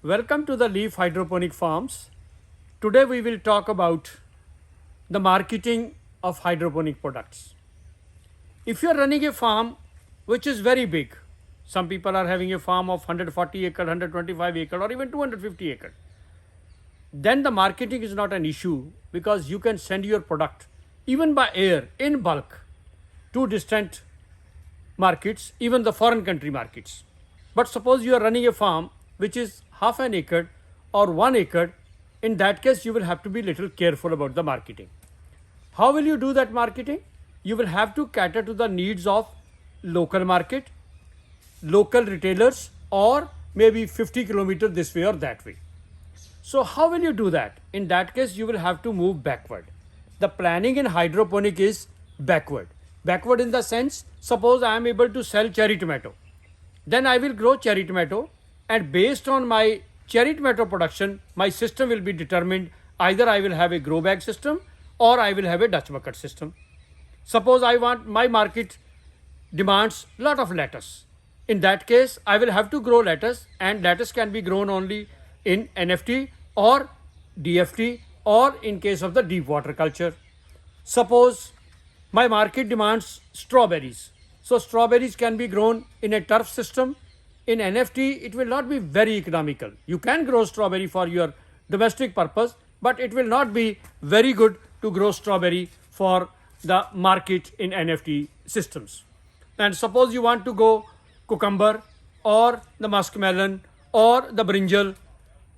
Welcome to the Leaf Hydroponic Farms. Today we will talk about the marketing of hydroponic products. If you are running a farm which is very big, some people are having a farm of 140 acre, 125 acre or even 250 acre, then the marketing is not an issue because you can send your product even by air in bulk to distant markets, even the foreign country markets. But suppose you are running a farm which is half an acre or 1 acre, in that case you will have to be little careful about the marketing. How will you do that marketing? You will have to cater to the needs of local market, local retailers, or maybe 50 kilometers this way or that way. So how will you do that? In that case, you will have to move backward. The planning in hydroponic is backward. Backward in the sense, suppose I am able to sell cherry tomato. Then I will grow cherry tomato, and based on my cherry tomato production, my system will be determined. Either I will have a grow bag system or I will have a Dutch bucket system. Suppose I want my market demands lot of lettuce. In that case, I will have to grow lettuce, and lettuce can be grown only in NFT or DFT or in case of the deep water culture. Suppose my market demands strawberries. So strawberries can be grown in a turf system. In NFT, it will not be very economical. You can grow strawberry for your domestic purpose, but it will not be very good to grow strawberry for the market in NFT systems. And suppose you want to go cucumber or the muskmelon or the brinjal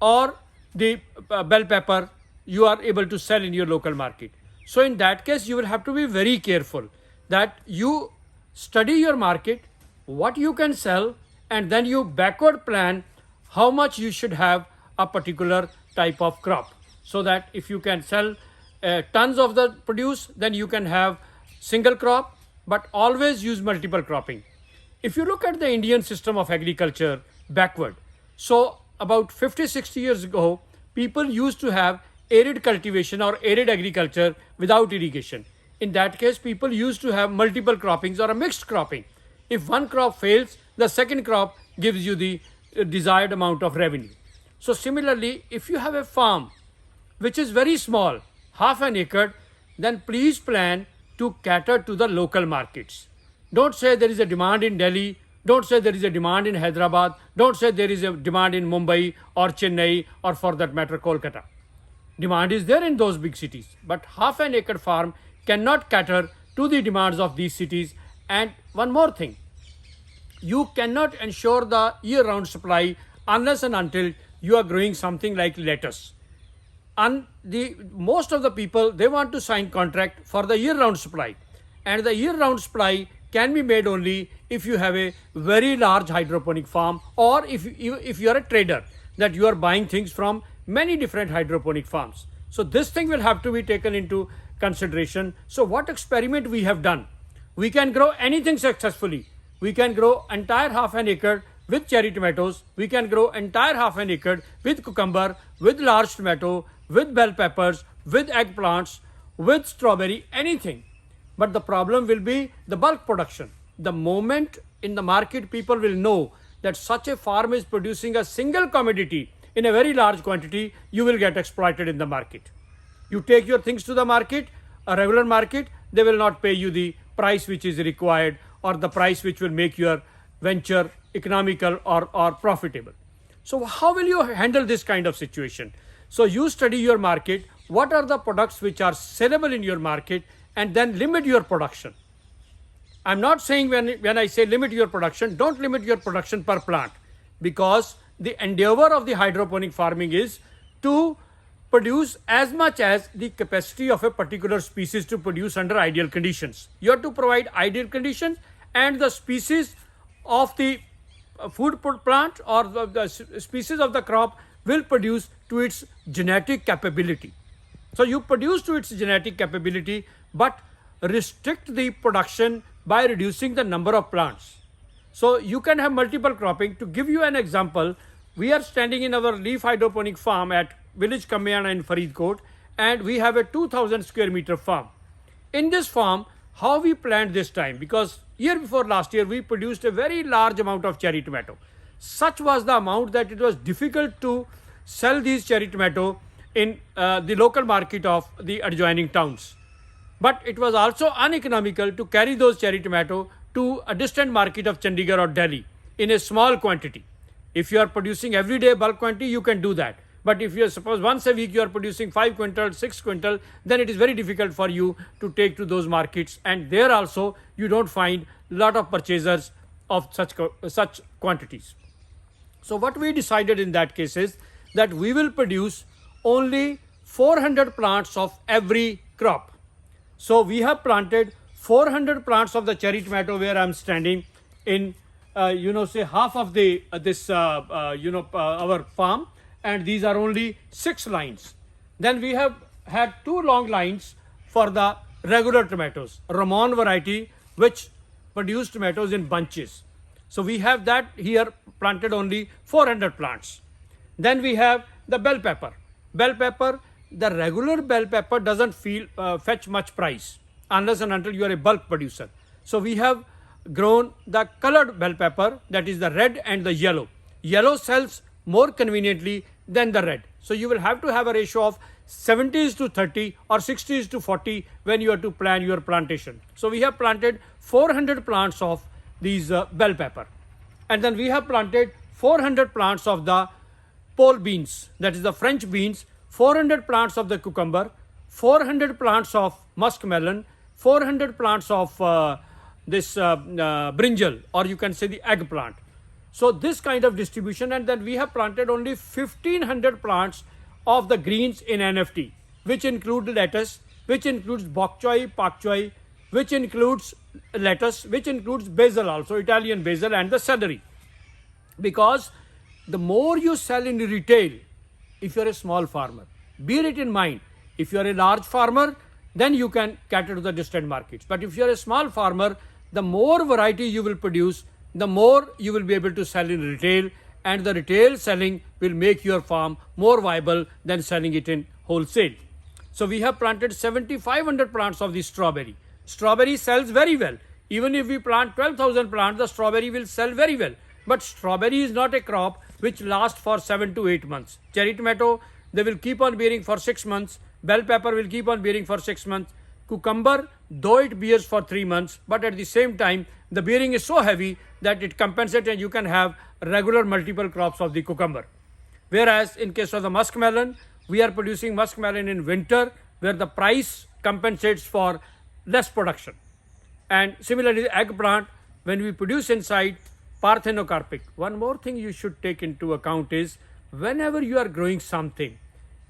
or the bell pepper, you are able to sell in your local market. So in that case, you will have to be very careful that you study your market, what you can sell, and then you backward plan how much you should have a particular type of crop. So that if you can sell tons of the produce, then you can have single crop, but always use multiple cropping. If you look at the Indian system of agriculture backward, so about 50-60 years ago, people used to have arid cultivation or arid agriculture without irrigation. In that case, people used to have multiple croppings or a mixed cropping. If one crop fails, the second crop gives you the desired amount of revenue. So similarly, if you have a farm which is very small, half an acre, then please plan to cater to the local markets. Don't say there is a demand in Delhi. Don't say there is a demand in Hyderabad. Don't say there is a demand in Mumbai or Chennai or for that matter Kolkata. Demand is there in those big cities, but half an acre farm cannot cater to the demands of these cities. And one more thing, you cannot ensure the year-round supply unless and until you are growing something like lettuce. And most of the people, they want to sign contract for the year-round supply, and the year-round supply can be made only if you have a very large hydroponic farm, or if you are a trader, that you are buying things from many different hydroponic farms. So this thing will have to be taken into consideration. So what experiment we have done? We can grow anything successfully. We can grow entire half an acre with cherry tomatoes. We can grow entire half an acre with cucumber, with large tomato, with bell peppers, with eggplants, with strawberry, anything. But the problem will be the bulk production. The moment in the market people will know that such a farm is producing a single commodity in a very large quantity, you will get exploited in the market. You take your things to the market, a regular market, they will not pay you the price which is required or the price which will make your venture economical or profitable. So how will you handle this kind of situation? So you study your market, what are the products which are sellable in your market, and then limit your production. I'm not saying when I say limit your production, don't limit your production per plant, because the endeavor of the hydroponic farming is to produce as much as the capacity of a particular species to produce under ideal conditions. You have to provide ideal conditions, and the species of the food plant or the species of the crop will produce to its genetic capability. So you produce to its genetic capability, but restrict the production by reducing the number of plants. So you can have multiple cropping. To give you an example, we are standing in our leaf hydroponic farm at village Kamyana in Faridkot, and we have a 2000 square meter farm. In this farm, how we planned this time, because year before last year we produced a very large amount of cherry tomato. such was the amount that it was difficult to sell these cherry tomato in the local market of the adjoining towns. But it was also uneconomical to carry those cherry tomato to a distant market of Chandigarh or Delhi in a small quantity. If you are producing everyday bulk quantity, you can do that. But if you suppose once a week you are producing 5 quintal, 6 quintal, then it is very difficult for you to take to those markets, and there also you don't find lot of purchasers of such quantities. So what we decided in that case is that we will produce only 400 plants of every crop. So we have planted 400 plants of the cherry tomato where I am standing in say half of the our farm, and these are only 6 lines. Then we have had 2 long lines for the regular tomatoes, Ramon variety, which produce tomatoes in bunches. So we have that here planted only 400 plants. Then we have the bell pepper. Bell pepper, the regular bell pepper doesn't fetch much price unless and until you are a bulk producer. So we have grown the colored bell pepper, that is the red and the yellow. Yellow sells more conveniently than the red. So you will have to have a ratio of 70:30 or 60:40 when you are to plan your plantation. So we have planted 400 plants of these bell pepper. And then we have planted 400 plants of the pole beans, that is the French beans, 400 plants of the cucumber, 400 plants of muskmelon, 400 plants of brinjal, or you can say the eggplant. So this kind of distribution, and then we have planted only 1500 plants of the greens in NFT, which include lettuce, which includes bok choy, pak choy, which includes lettuce, which includes basil also, Italian basil, and the celery. Because the more you sell in retail, if you are a small farmer, bear it in mind. If you are a large farmer, then you can cater to the distant markets. But if you are a small farmer, the more variety you will produce, the more you will be able to sell in retail, and the retail selling will make your farm more viable than selling it in wholesale. So we have planted 7,500 plants of the strawberry. Strawberry sells very well. Even if we plant 12,000 plants, the strawberry will sell very well. But strawberry is not a crop which lasts for 7 to 8 months. Cherry tomato, they will keep on bearing for 6 months. Bell pepper will keep on bearing for 6 months. Cucumber, though it bears for 3 months, but at the same time, the bearing is so heavy that it compensates and you can have regular multiple crops of the cucumber. Whereas in case of the muskmelon, we are producing muskmelon in winter where the price compensates for less production. And similarly, the eggplant, when we produce inside, parthenocarpic. One more thing you should take into account is whenever you are growing something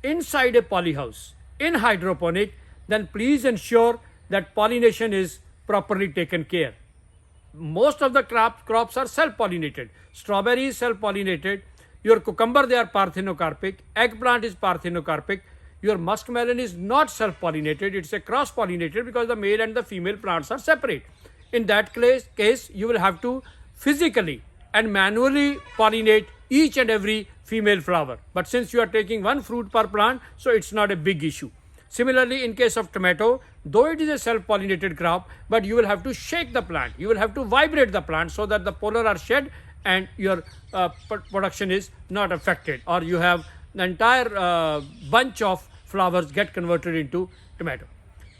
inside a polyhouse, in hydroponic, then please ensure that pollination is properly taken care. Most of the crops are self-pollinated. Strawberry is self-pollinated. Your cucumber, they are parthenocarpic. Eggplant is parthenocarpic. Your muskmelon is not self-pollinated. It's a cross-pollinated because the male and the female plants are separate. In that case, you will have to physically and manually pollinate each and every female flower. But since you are taking one fruit per plant, so it's not a big issue. Similarly, in case of tomato, though it is a self-pollinated crop, but you will have to shake the plant. You will have to vibrate the plant so that the pollen are shed and your production is not affected, or you have the entire bunch of flowers get converted into tomato.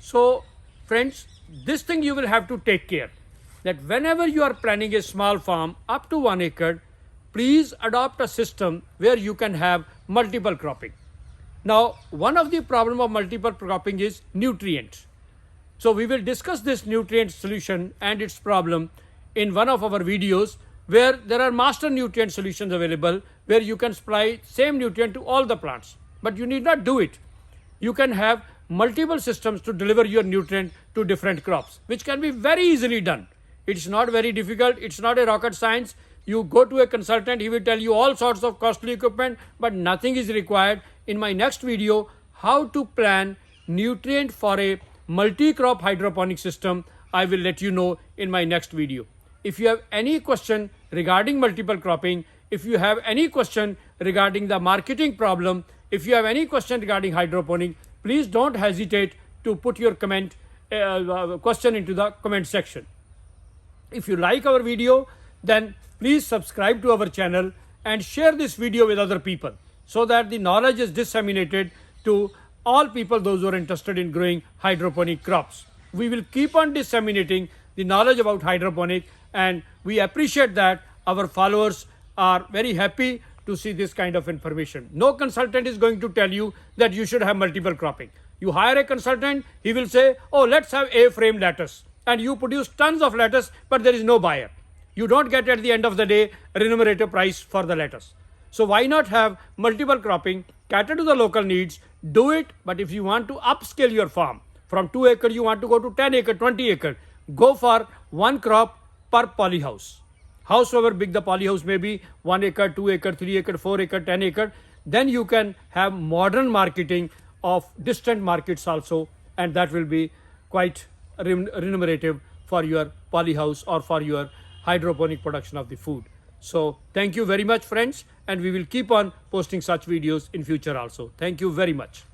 So, friends, this thing you will have to take care that whenever you are planning a small farm up to 1 acre, please adopt a system where you can have multiple cropping. Now, one of the problem of multiple cropping is nutrients. So we will discuss this nutrient solution and its problem in one of our videos where there are master nutrient solutions available where you can supply same nutrient to all the plants. But you need not do it. You can have multiple systems to deliver your nutrient to different crops, which can be very easily done. It's not very difficult. It's not a rocket science. You go to a consultant, he will tell you all sorts of costly equipment, but nothing is required. In my next video, how to plan nutrient for a multi-crop hydroponic system, I will let you know in my next video. If you have any question regarding multiple cropping, if you have any question regarding the marketing problem, if you have any question regarding hydroponic, please don't hesitate to put your question into the comment section. If you like our video, then please subscribe to our channel and share this video with other people so that the knowledge is disseminated to all people, those who are interested in growing hydroponic crops. We will keep on disseminating the knowledge about hydroponic, and we appreciate that our followers are very happy to see this kind of information. No consultant is going to tell you that you should have multiple cropping. You hire a consultant, he will say, oh, let's have A-frame lettuce. And you produce tons of lettuce, but there is no buyer. You don't get at the end of the day a remunerative price for the lettuce. So why not have multiple cropping, cater to the local needs, do it. But if you want to upscale your farm, from 2 acre you want to go to 10 acre, 20 acre, go for one crop per polyhouse. Howsoever big the polyhouse may be, 1 acre, 2 acre, 3 acre, 4 acre, 10 acre, then you can have modern marketing of distant markets also, and that will be quite remunerative for your polyhouse or for your hydroponic production of the food. So thank you very much, friends, and we will keep on posting such videos in future also. Thank you very much.